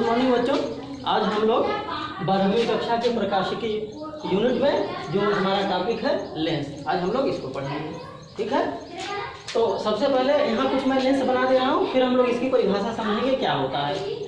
Morning बच्चों। आज हम लोग 12वीं कक्षा के प्रकाशिकी यूनिट में जो हमारा टॉपिक है लेंस, आज हम लोग इसको पढ़ेंगे। ठीक है, तो सबसे पहले यहाँ कुछ मैं लेंस बना दे रहा हूँ, फिर हम लोग इसकी परिभाषा समझेंगे क्या होता है।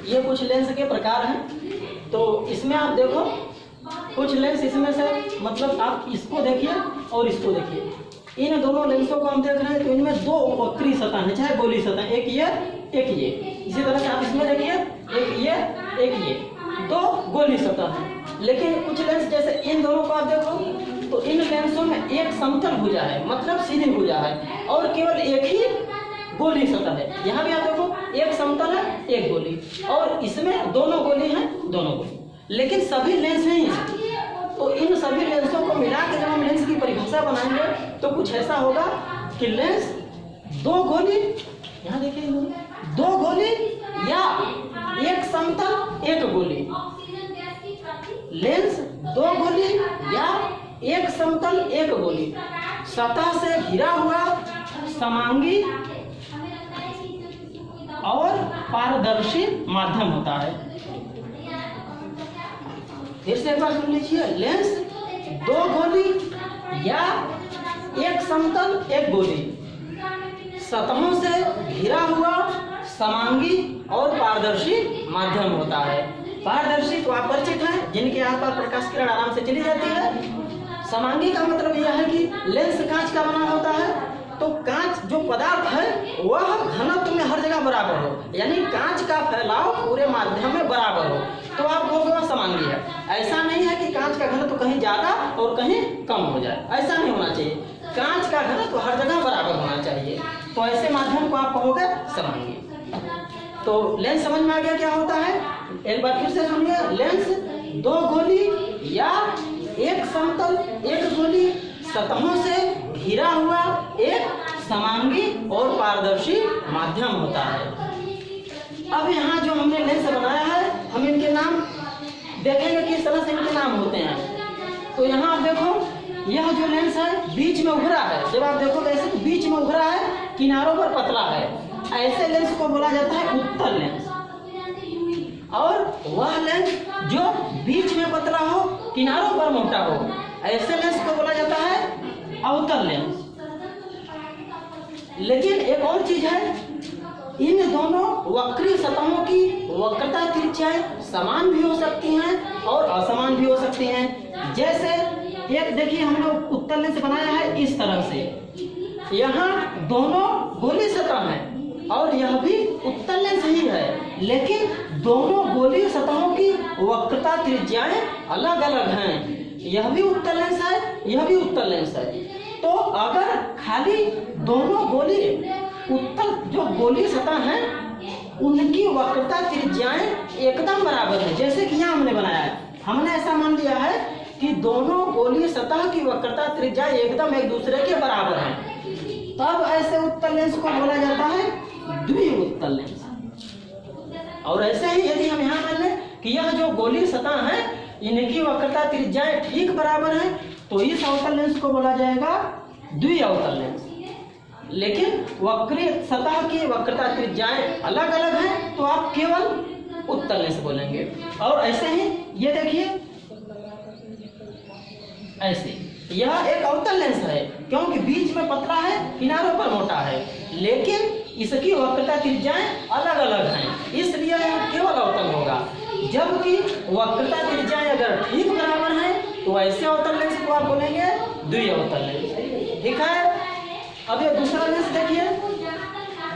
ये कुछ लेंस के प्रकार हैं। तो इसमें आप देखो कुछ लेंस इसमें से, मतलब आप इसको देखिए और इसको देखिए, इन दोनों लेंसों को हम देख रहे हैं तो इनमें दो वक्री सतह हैं, चाहे गोली सतह, एक ये। इसी तरह से आप इसमें देखिए, एक ये, दो गोली सतह हैं। लेकिन कुछ लेंस जैसे इन दोनों को आप देखो तो इन लेंसों में एक समतल भुजा है, मतलब सीधी भुजा है, और केवल एक ही गोली सतह है। यहाँ भी आप देखो एक समतल है, एक गोली, और इसमें दोनों गोली हैं, दोनों गोली, लेकिन सभी लेंस नहीं है। तो इन सभी लेंसों को मिला के जब हम लेंस की परिभाषा बनाएंगे तो कुछ ऐसा होगा कि लेंस दो गोली, यहाँ देखिए, दो गोली या एक समतल एक गोली, लेंस दो गोली या एक समतल एक गोली, सतह से घिरा हुआ, समांगी और पारदर्शी माध्यम होता है। फिर से एक बार सुन लीजिए, लेंस दो गोली या एक समतल एक गोली, सतहों से घिरा हुआ, समांगी और पारदर्शी माध्यम होता है। पारदर्शी तो आप परिचित हैं, जिनके यहाँ पर प्रकाश किरण आराम से चली जाती है। समांगी का मतलब यह है कि लेंस कांच का बना होता है, तो कांच जो पदार्थ है वह घनत्व में हर जगह बराबर हो, यानी कांच का फैलाव पूरे माध्यम में बराबर हो, तो आप कहोगे वह समांगी है। ऐसा नहीं है कि कांच का घनत्व कहीं ज्यादा और कहीं कम हो जाए, ऐसा नहीं होना चाहिए। कांच का घनत्व हर जगह बराबर होना चाहिए, तो ऐसे माध्यम को आप कहोगे समांगी। तो लेंस समझ में आ गया क्या होता है? एक बार फिर से सुनिए, लेंस दो गोली या एक समतल एक गोली, सतहों से घिरा हुआ, एक समांगी और पारदर्शी माध्यम होता है। अब यहाँ जो हमने लेंस बनाया है, हम इनके नाम देखेंगे किस तरह से इनके नाम होते हैं। तो यहाँ आप देखो, यह जो लेंस है बीच में उभरा है, जब आप देखोगे ऐसे तो बीच में उभरा है, किनारों पर पतला है, ऐसे लेंस को बोला जाता है उत्तल लेंस। और वह लेंस जो बीच में पतला हो, किनारों पर मोटा हो, ऐसे लेंस को बोला जाता है अवतल लेंस। लेकिन एक और चीज है, इन दोनों वक्री सतहों की वक्रता त्रिज्याएं समान भी हो सकती हैं और असमान भी हो सकती हैं। जैसे एक देखिए, हम लोग उत्तल लेंस बनाया है इस तरह से, यहाँ दोनों गोली सतह हैं और यह भी उत्तल लेंस ही है, लेकिन दोनों गोली सतहों की वक्रता त्रिज्याएं अलग अलग हैं। यह भी उत्तल लेंस है, यह भी उत्तल लेंस है। तो अगर खाली दोनों गोली उत्तल जो गोली सतह हैं उनकी वक्रता त्रिज्याएं एकदम बराबर है, जैसे कि यहाँ हमने बनाया है, हमने ऐसा मान लिया है कि दोनों गोली सतह की वक्रता त्रिज्या एकदम एक दूसरे के बराबर है, तब ऐसे उत्तल लेंस को बोला जाता है द्विउत्तल लेंस। और ऐसे ही यदि हम यहाँ मान लें कि यह जो गोली सतह है इनकी वक्रता त्रिज्याएं ठीक बराबर है, तो इस अवतल लेंस को बोला जाएगा द्विअवतल लेंस। लेकिन वक्री सतह की वक्रता त्रिज्याएं अलग अलग हैं, तो आप केवल उत्तल लेंस बोलेंगे। और ऐसे ही ये देखिए, ऐसे यह एक अवतल लेंस है, क्योंकि बीच में पतला है, किनारों पर मोटा है, लेकिन इसकी वक्रता त्रिज्याएं अलग अलग हैं, इसलिए यह केवल अवतल होगा। जबकि वक्रता त्रिज्याएं अगर ठीक बराबर हैं तो ऐसे अवतल लेंस को आप बोलेंगे द्विअवतल लेंस। ठीक है, अब ये दूसरा लेंस देखिए,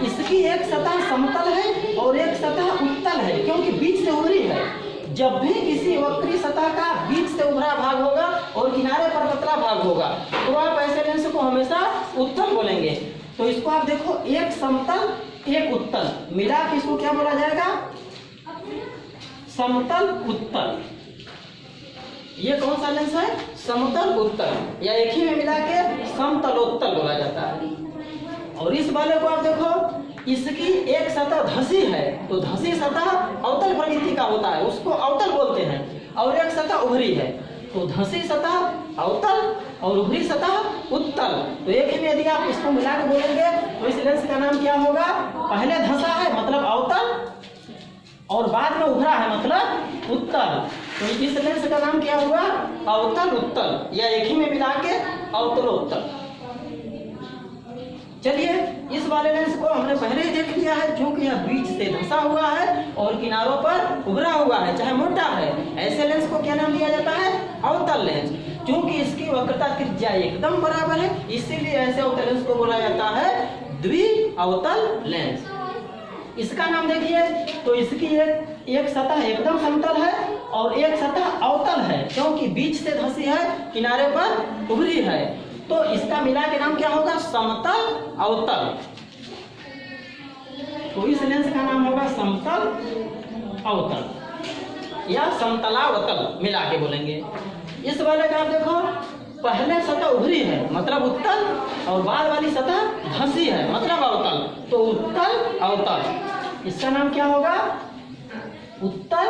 इसकी एक सतह समतल है और एक सतह उत्तल है, क्योंकि बीच से उभरी है। जब भी किसी वक्री सतह का बीच से उभरा भाग होगा और किनारे पर पतला भाग होगा, तो आप ऐसे लेंस को हमेशा उत्तल बोलेंगे। तो इसको आप देखो, एक समतल एक उत्तल मिला के इसको क्या बोला जाएगा? समतल उत्तल। ये कौन सा लेंस है? समतल उत्तल, या एक ही में मिला के समतलोत्तल बोला जाता है। और इस वाले को आप देखो, इसकी एक सतह धसी है, तो धसी सतह अवतल प्रवृत्ति का होता है, उसको अवतल बोलते हैं। और एक सतह उभरी है, तो धसी सतह अवतल और उभरी सतह उत्तल। तो एक ही में यदि आप इसको मिला के बोलेंगे तो इस लेंस का नाम क्या होगा? पहले धसा है मतलब अवतल, और बाद में उभरा है मतलब उत्तल। तो इस लेंस का नाम क्या हुआ? अवतल उत्तल, या एक ही में मिला के अवतलोत्तल। चलिए, इस वाले लेंस को हमने पहले ही देख लिया है, क्योंकि यह बीच से धंसा हुआ है और किनारों पर उभरा हुआ है, चाहे मोटा है। ऐसे लेंस को क्या नाम दिया जाता है? अवतल लेंस। क्योंकि इसकी वक्रता त्रिज्या एकदम बराबर है, इसीलिए ऐसे अवतल लेंस को बोला जाता है द्विअवतल लेंस। इसका नाम देखिए, तो इसकी एक सतह एकदम समतल है और एक सतह अवतल है, क्योंकि बीच से धंसी है, किनारे पर उभरी है। तो इसका मिला के नाम क्या होगा? समतल अवतल। तो इस लेंस का नाम होगा समतल अवतल या समतलावतल, मिला के बोलेंगे। इस वाले का आप देखो, पहले सतह उभरी है मतलब उत्तल, और बाद वाली सतह धंसी है मतलब अवतल, तो उत्तल अवतल। इसका नाम क्या होगा? उत्तल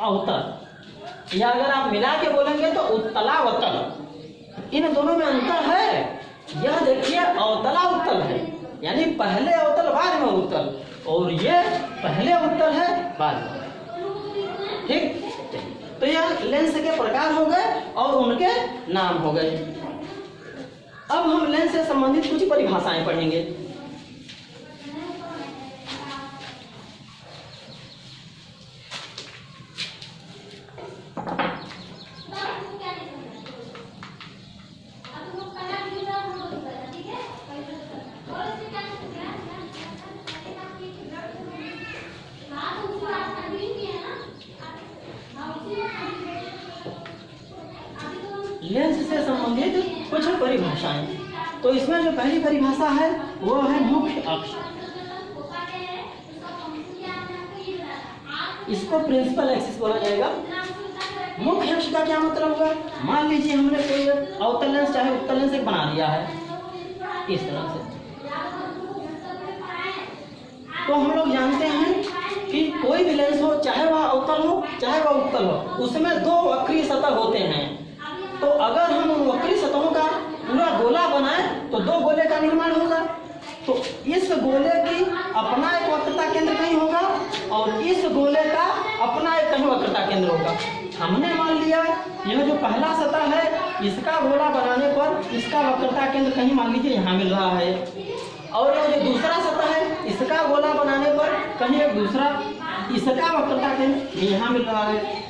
अवतल, या अगर आप मिला के बोलेंगे तो उत्तलावतल। इन दोनों में अंतर है। यह देखिए अवतला उत्तल है, यानी पहले अवतल बाद में उत्तल, और ये पहले उत्तल है बाद में। ठीक, तो यह लेंस के प्रकार हो गए और उनके नाम हो गए। अब हम लेंस से संबंधित कुछ परिभाषाएं पढ़ेंगे। लेंस से संबंधित कुछ परिभाषाएं। तो इसमें जो पहली परिभाषा है वो है मुख्य अक्ष। इसको प्रिंसिपल एक्सिस बोला जाएगा। मुख्य अक्ष का क्या मतलब होगा? मान लीजिए हमने कोई अवतल लेंस चाहे उत्तल लेंस एक बना दिया है इस तरह से, तो हम लोग जानते हैं कि कोई भी लेंस हो, चाहे वह अवतल हो चाहे वह उत्तल हो, उसमें दो वक्रीय सतह होते हैं। तो अगर हम उन वक्री सतहों का पूरा गोला बनाए तो दो गोले का निर्माण होगा। तो इस गोले की अपना एक वक्रता केंद्र कहीं होगा और इस गोले का अपना एक कहीं वक्रता केंद्र होगा। हमने मान लिया यह जो पहला सतह है, इसका गोला बनाने पर इसका वक्रता केंद्र कहीं मान लीजिए यहाँ मिल रहा है, और यह जो दूसरा सतह है, इसका गोला बनाने पर कहीं एक दूसरा इसका वक्रता केंद्र यहाँ मिल रहा है।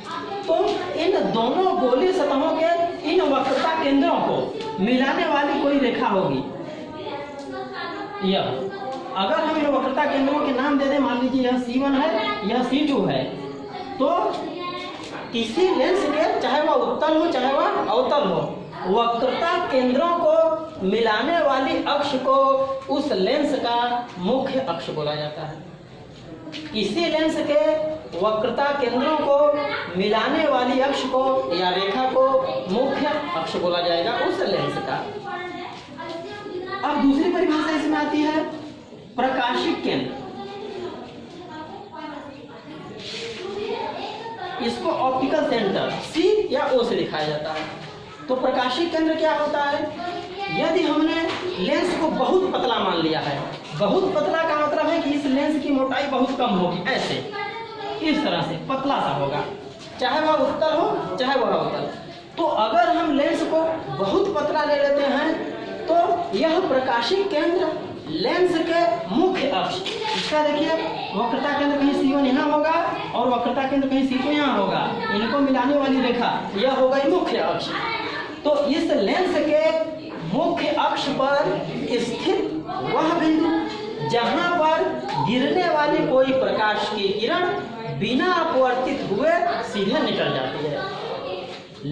तो इन दोनों गोलीय सतहों के इन वक्रता केंद्रों को मिलाने वाली कोई रेखा होगी। यह अगर हम इन वक्रता केंद्रों के नाम दे दें, मान लीजिए यह C1 है, यह C2 है, तो किसी लेंस के चाहे वह उत्तल हो चाहे वह अवतल हो, वक्रता केंद्रों को मिलाने वाली अक्ष को उस लेंस का मुख्य अक्ष बोला जाता है। किसी लेंस के वक्रता केंद्रों को मिलाने वाली अक्ष को या रेखा को मुख्य अक्ष बोला जाएगा उस लेंस का। अब दूसरी परिभाषा इसमें आती है प्रकाशिक केंद्र। इसको ऑप्टिकल सेंटर C या O से दिखाया जाता है। तो प्रकाशिक केंद्र क्या होता है? यदि हमने लेंस को बहुत पतला मान लिया है, बहुत पतला का मतलब है कि इस लेंस की मोटाई बहुत कम होगी, ऐसे इस तरह से पतला सा होगा, चाहे वह उत्तल हो चाहे वह अवतल। तो अगर हम लेंस को बहुत पतला ले लेते हैं तो यह प्रकाशिक केंद्र लेंस के मुख्य अक्ष, इसका देखिए वक्रता केंद्र कहीं C1 यहाँ होगा और वक्रता केंद्र कहीं C2 यहाँ होगा, इनको मिलाने वाली रेखा यह होगा मुख्य अक्ष। तो इस लेंस के मुख्य अक्ष पर स्थित वह बिंदु जहां पर गिरने वाली कोई प्रकाश की किरण बिना अपवर्तित हुए सीधे निकल जाती है।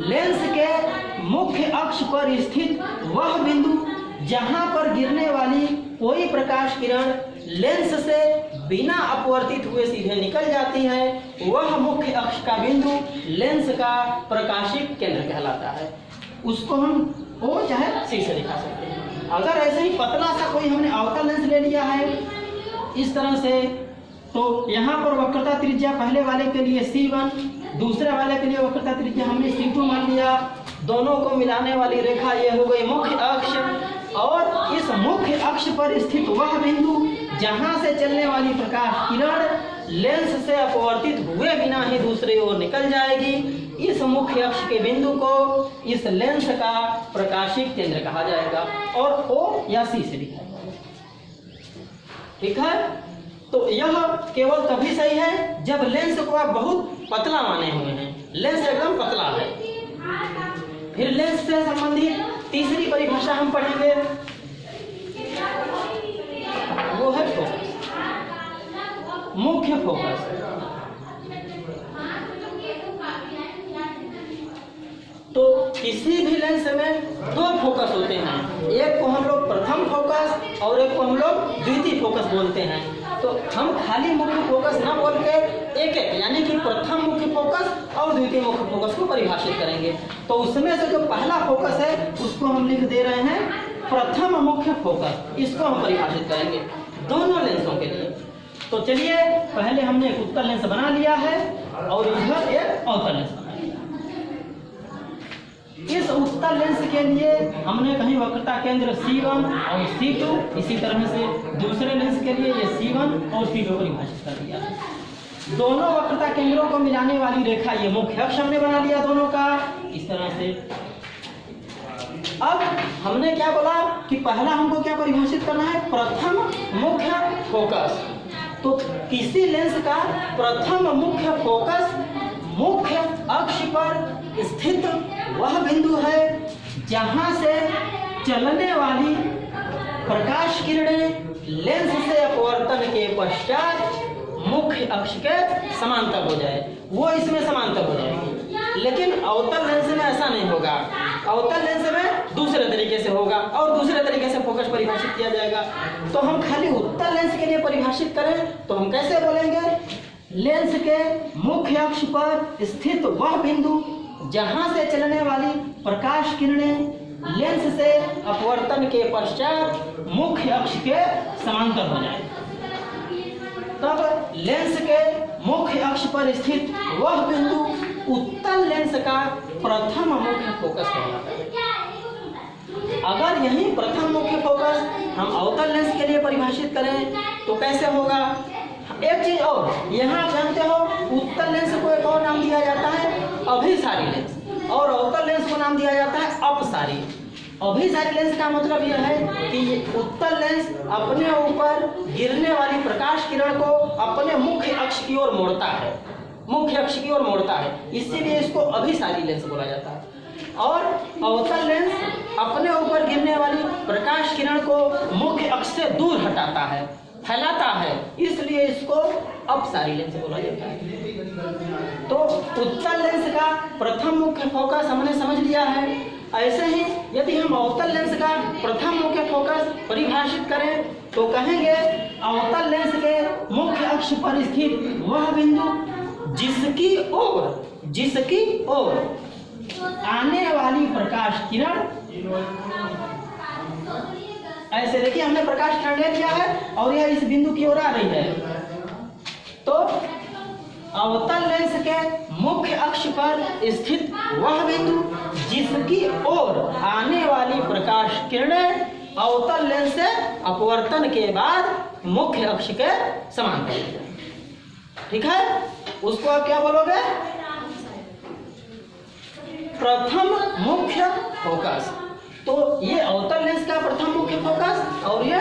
लेंस के मुख्य अक्ष पर स्थित वह बिंदु जहां पर गिरने वाली कोई प्रकाश किरण लेंस से बिना अपवर्तित हुए सीधे निकल जाती है, वह मुख्य अक्ष का बिंदु लेंस का प्रकाशिक केंद्र कहलाता है। उसको हम O चाहे C से दिखा सकते हैं। अगर ऐसे ही पतला सा कोई हमने अवतल लेंस ले लिया है इस तरह से, तो यहाँ पर वक्रता त्रिज्या पहले वाले के लिए C1, दूसरे वाले के लिए वक्रता त्रिज्या हमने C2 मान लिया। दोनों को मिलाने वाली रेखा ये हो गई मुख्य अक्ष, और इस मुख्य अक्ष पर स्थित वह बिंदु जहां से चलने वाली प्रकाश किरण लेंस से अपवर्तित हुए बिना ही दूसरी ओर निकल जाएगी, इस मुख्य अक्ष के बिंदु को इस लेंस का प्रकाशिक केंद्र कहा जाएगा और O या C से दिखाया जाएगा। ठीक है, तो यह केवल तभी सही है जब लेंस को आप बहुत पतला माने हुए हैं, लेंस एकदम पतला है। फिर लेंस से संबंधित तीसरी परिभाषा हम पढ़ेंगे, वो है फोकस, मुख्य फोकस। तो किसी भी लेंस में दो फोकस होते हैं, एक को हम लोग प्रथम फोकस और एक को हम लोग द्वितीय फोकस बोलते हैं। तो हम खाली मुख्य फोकस ना बोल के एक एक यानी कि प्रथम मुख्य फोकस और द्वितीय मुख्य फोकस को परिभाषित करेंगे। तो उसमें से जो पहला फोकस है उसको हम लिख दे रहे हैं प्रथम मुख्य फोकस, इसको हम परिभाषित करेंगे दोनों लेंसों के लिए। तो चलिए, पहले हमने एक उत्तल लेंस बना लिया है और इधर एक अवतल लेंस बना लिया। इस उत्तल लेंस के लिए हमने कहीं वक्रता केंद्र C1 और C2, इसी तरह से दूसरे लेंस के लिए ये C1 और C2 परिभाषित कर दिया है। दोनों वक्रता केंद्रों को मिलाने वाली रेखा ये मुख्य अक्ष हमने बना लिया दोनों का, इस तरह से। अब हमने क्या बोला कि पहला हमको क्या परिभाषित करना है, प्रथम मुख्य फोकस। तो किसी लेंस का प्रथम मुख्य फोकस मुख्य अक्ष पर स्थित वह बिंदु है जहां से चलने वाली प्रकाश किरणें लेंस से अपवर्तन के पश्चात मुख्य अक्ष के समांतर हो जाए, वो इसमें समांतर हो जाएगी। लेकिन अवतल लेंस में ऐसा नहीं होगा, अवतल लेंस में दूसरे तरीके से होगा और दूसरे तरीके से फोकस परिभाषित किया जाएगा। तो हम खाली उत्तल लेंस के लिए परिभाषित करें तो हम कैसे बोलेंगे, लेंस के मुख्य अक्ष पर स्थित वह बिंदु जहां से चलने वाली प्रकाश किरणें लेंस से अपवर्तन के पश्चात मुख्य अक्ष के समांतर हो जाए, तब लेंस के मुख्य अक्ष पर स्थित वह बिंदु उत्तल लेंस का प्रथम मुख्य फोकस कहलाता है। अगर यही प्रथम मुख्य फोकस हम अवतल लेंस के लिए परिभाषित करें तो कैसे होगा। एक चीज और, यहाँ जानते हो उत्तल लेंस को एक और नाम दिया जाता है अभिसारी लेंस, और अवतल लेंस को नाम दिया जाता है अपसारी। अभिसारी लेंस का मतलब यह है कि उत्तल लेंस अपने ऊपर गिरने वाली प्रकाश किरण को अपने मुख्य अक्ष की ओर मोड़ता है, मुख्य अक्ष की ओर मोड़ता है, इसीलिए इसको अभिसारी लेंस बोला जाता है। और अवतल लेंस अपने ऊपर गिरने वाली प्रकाश किरण को मुख्य अक्ष से दूर हटाता है, फैलाता है, इसलिए इसको अपसारी लेंस बोला जाता है। तो उत्तल लेंस का प्रथम मुख्य फोकस हमने समझ लिया है। ऐसे ही यदि हम अवतल लेंस का प्रथम मुख्य फोकस परिभाषित करें तो कहेंगे अवतल लेंस के मुख्य अक्ष पर स्थित वह बिंदु जिसकी ओर आने वाली प्रकाश किरण, ऐसे देखिए हमने प्रकाश किरण ले लिया है और यह इस बिंदु की ओर आ रही है। तो अवतल लेंस के मुख्य अक्ष पर स्थित वह बिंदु जिसकी ओर आने वाली प्रकाश किरणें अवतल लेंस से अपवर्तन के बाद मुख्य अक्ष के समांतर। ठीक है, उसको आप क्या बोलोगे, प्रथम मुख्य फोकस। तो ये अवतल लेंस का प्रथम मुख्य फोकस और ये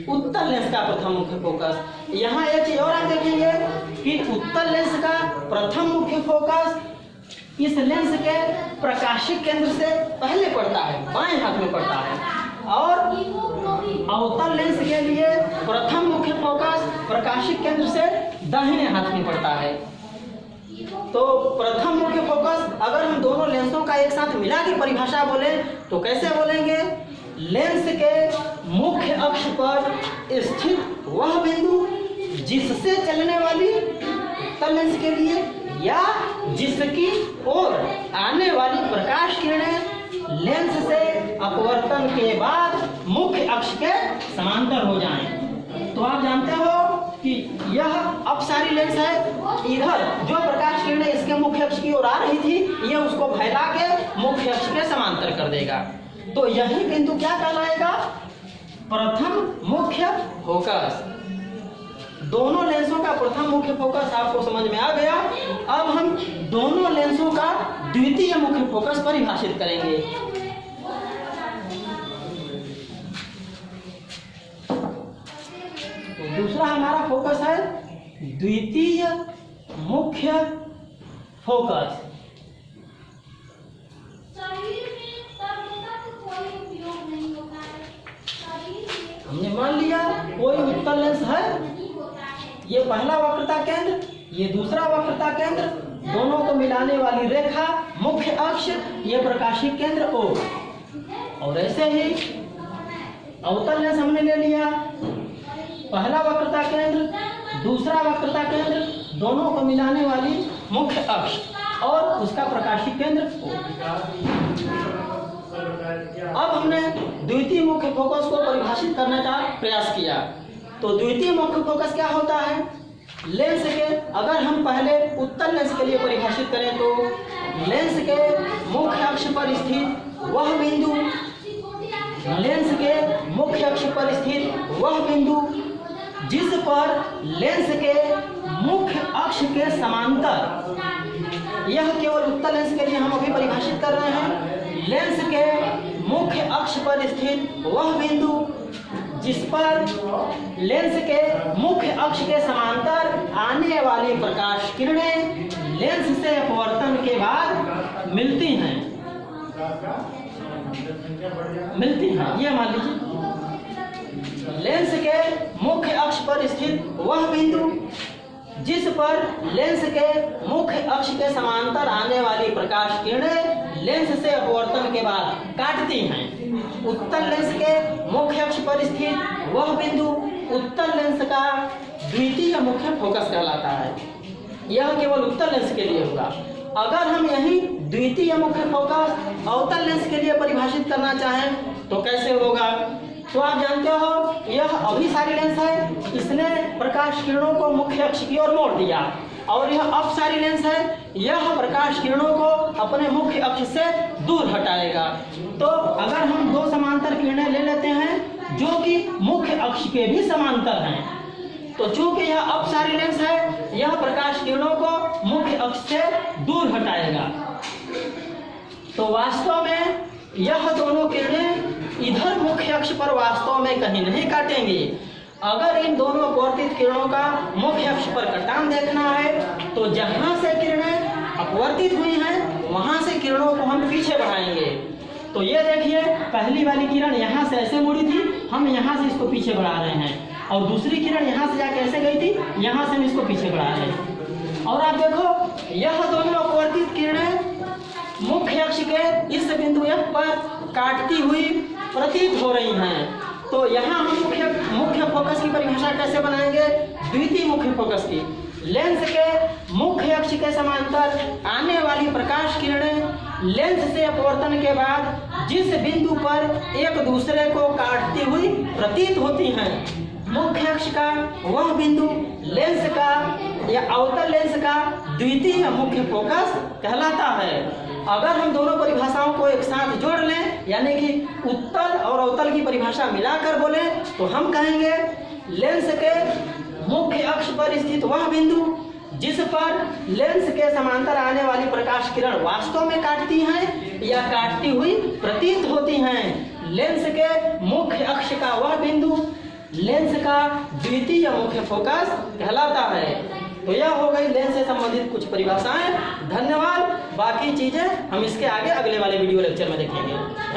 उत्तल लेंस का प्रथम मुख्य फोकस। यहाँ एक चीज और आप देखेंगे कि उत्तल लेंस का प्रथम मुख्य फोकस इस लेंस के प्रकाशिक केंद्र से पहले पड़ता है, बाएं हाथ में पड़ता है, और अवतल लेंस के लिए प्रथम मुख्य फोकस प्रकाशिक केंद्र से दाहिने हाथ में पड़ता है। तो प्रथम मुख्य फोकस अगर हम दोनों लेंसों का एक साथ मिला के परिभाषा बोले तो कैसे बोलेंगे, लेंस के मुख्य अक्ष पर स्थित वह बिंदु जिससे चलने वाली उत्तल लेंस के लिए या जिसकी ओर आने वाली प्रकाश किरणें लेंस से अपवर्तन के बाद मुख्य अक्ष के समांतर हो जाएं। तो आप जानते हो कि यह अपसारी लेंस है, इधर जो प्रकाश किरणें इसके मुख्य अक्ष की ओर आ रही थी यह उसको फैला के मुख्य अक्ष के समांतर कर देगा। तो यही बिंदु क्या कहलाएगा? प्रथम मुख्य फोकस। दोनों लेंसों का प्रथम मुख्य फोकस आपको समझ में आ गया। अब हम दोनों लेंसों का द्वितीय मुख्य फोकस परिभाषित करेंगे। तो दूसरा हमारा फोकस है द्वितीय मुख्य फोकस। हमने मान लिया कोई उत्तल लेंस है, ये पहला वक्रता केंद्र, ये दूसरा वक्रता केंद्र, दोनों को मिलाने वाली रेखा मुख्य अक्ष, ये प्रकाशिक केंद्र O। और ऐसे ही अवतल लेंस हमने ले लिया, पहला वक्रता केंद्र, दूसरा वक्रता केंद्र, दोनों को मिलाने वाली मुख्य अक्ष और उसका प्रकाशिक केंद्र O। अब हमने द्वितीय मुख्य फोकस को परिभाषित करने का प्रयास किया। तो द्वितीय मुख्य फोकस क्या होता है? लेंस के, अगर हम पहले उत्तल लेंस के लिए परिभाषित करें तो लेंस के मुख्य अक्ष पर स्थित वह बिंदु, लेंस के मुख्य अक्ष पर स्थित वह बिंदु जिस पर लेंस के मुख्य अक्ष के समांतर, यह केवल उत्तल लेंस के लिए हम अभी परिभाषित कर रहे हैं, लेंस के मुख्य अक्ष पर स्थित वह बिंदु जिस पर लेंस के मुख्य अक्ष के समांतर आने वाली प्रकाश किरणें लेंस से अपवर्तन के बाद मिलती हैं। ये मान लीजिए लेंस के मुख्य अक्ष पर स्थित वह बिंदु जिस पर लेंस के मुख्य अक्ष के समांतर आने वाली प्रकाश किरणें लेंस से अपवर्तन के बाद काटती हैं। उत्तल लेंस के मुख्य अक्ष पर स्थित वह बिंदु उत्तल लेंस का द्वितीय मुख्य फोकस कहलाता है। यह केवल उत्तल लेंस के लिए होगा। अगर हम यही द्वितीय मुख्य फोकस अवतल लेंस के लिए परिभाषित करना चाहें तो कैसे होगा? तो आप जानते हो यह अभिसारी लेंस है, इसने प्रकाश किरणों को मुख्य अक्ष की ओर मोड़ दिया, और यह अपसारी लेंस है, यह प्रकाश किरणों को अपने मुख्य अक्ष से दूर हटाएगा। तो अगर हम दो समांतर किरणें ले लेते हैं जो कि मुख्य अक्ष के भी समांतर हैं, तो चूंकि यह अपसारी लेंस है, यह प्रकाश किरणों को मुख्य अक्ष से दूर हटाएगा। तो वास्तव में यह दोनों किरणें इधर मुख्य अक्ष पर वास्तव में कहीं नहीं काटेंगी। अगर इन दोनों अपवर्तित किरणों का मुख्य अक्ष पर कटान देखना है तो जहां से किरणें अपवर्तित हुई हैं वहां से किरणों को हम पीछे बढ़ाएंगे। तो ये देखिए पहली वाली किरण यहाँ से ऐसे मुड़ी थी, हम यहाँ से इसको पीछे बढ़ा रहे हैं, और दूसरी किरण यहाँ से जाके ऐसे गई थी, यहाँ से हम इसको पीछे बढ़ा रहे हैं। और आप देखो यह दोनों अपवर्तित किरणें मुख्य अक्ष के इस बिंदु F पर काटती हुई प्रतीत हो रही हैं। तो यहाँ हम मुख्य फोकस की परिभाषा कैसे बनाएंगे? द्वितीय मुख्य फोकस की, लेंस के मुख्य अक्ष के समांतर आने वाली प्रकाश किरणें लेंस से अपवर्तन के बाद जिस बिंदु पर एक दूसरे को काटती हुई प्रतीत होती हैं, मुख्य अक्ष का वह बिंदु लेंस का या अवतल लेंस का द्वितीय मुख्य फोकस कहलाता है। अगर हम दोनों परिभाषाओं को एक साथ जोड़ लें, यानी कि उत्तल और अवतल की परिभाषा मिलाकर बोले, तो हम कहेंगे लेंस के मुख्य अक्ष पर स्थित वह बिंदु जिस पर लेंस के समांतर आने वाली प्रकाश किरण वास्तव में काटती हैं या काटती हुई प्रतीत होती हैं, लेंस के मुख्य अक्ष का वह बिंदु लेंस का द्वितीय मुख्य फोकस कहलाता है। तो यह हो गई लेंस से संबंधित कुछ परिभाषाएं। धन्यवाद। बाकी चीजें हम इसके आगे अगले वाले वीडियो लेक्चर में देखेंगे।